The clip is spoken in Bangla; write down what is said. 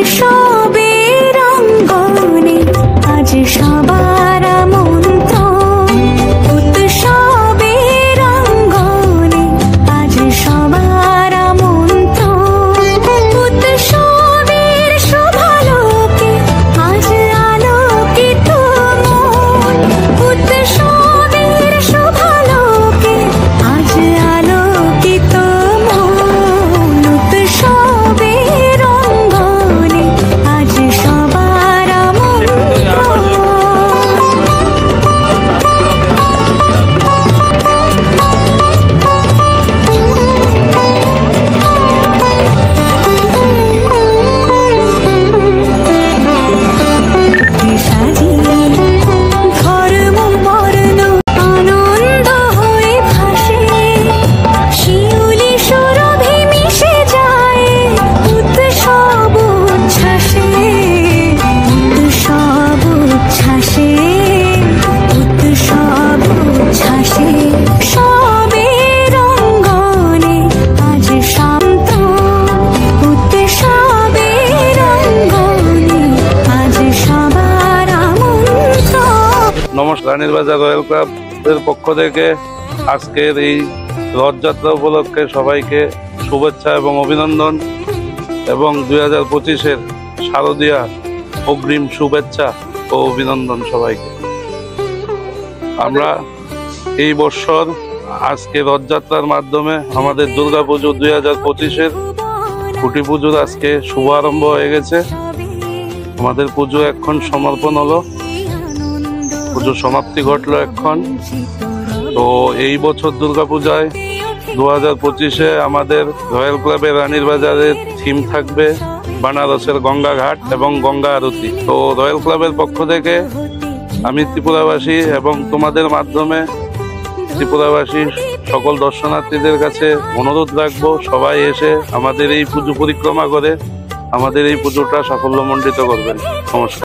উৎসবের অঙ্গনে আজ সবার মন্ত্র, উৎসবের অঙ্গনে আজ সবার মন্ত্র, উৎসবের শোভালোকে আজ আলোকিত মন, উৎসবের শোভালোকে আজ আলোকিত মন, উৎসবের অঙ্গনে আজ সবার মন্ত্র। সাজিয়ে ধর্ম বর্ণ আনন্দ হয়ে ভাসে, শিউলি সুরভি মিশে যায় উৎসব উচ্ছ্বাসে, উৎসব উচ্ছ্বাসে, উৎসব উচ্ছ্বাসে। সবের অঙ্গনে আজ শান্ত, উৎসবের অঙ্গনে আজ সবার মন্ত্র। নমস্কার। রানীর বাজার রয়্যাল ক্লাবের পক্ষ থেকে আজকের এই রথযাত্রা উপলক্ষে সবাইকে শুভেচ্ছা এবং অভিনন্দন, এবং 2025-এর শারদীয়া অগ্রিম শুভেচ্ছা ও অভিনন্দন সবাইকে। আমরা এই বছর আজকে রথযাত্রার মাধ্যমে আমাদের দুর্গাপুজো 2025-এর খুঁটি পুজোর আজকে শুভারম্ভ হয়ে গেছে। আমাদের পুজো এখন সমর্পণ হলো, পুজো সমাপ্তি ঘটলো এখন। তো এই বছর দুর্গাপূজায় 2025-এ আমাদের রয়্যাল ক্লাবের রানীর বাজারের থিম থাকবে বানারসের গঙ্গা ঘাট এবং গঙ্গা আরতি। তো রয়্যাল ক্লাবের পক্ষ থেকে আমি ত্রিপুরাবাসী এবং তোমাদের মাধ্যমে ত্রিপুরাবাসী সকল দর্শনার্থীদের কাছে অনুরোধ রাখবো, সবাই এসে আমাদের এই পুজো পরিক্রমা করে আমাদের এই পুজোটা সাফল্যমণ্ডিত করবেন। নমস্কার।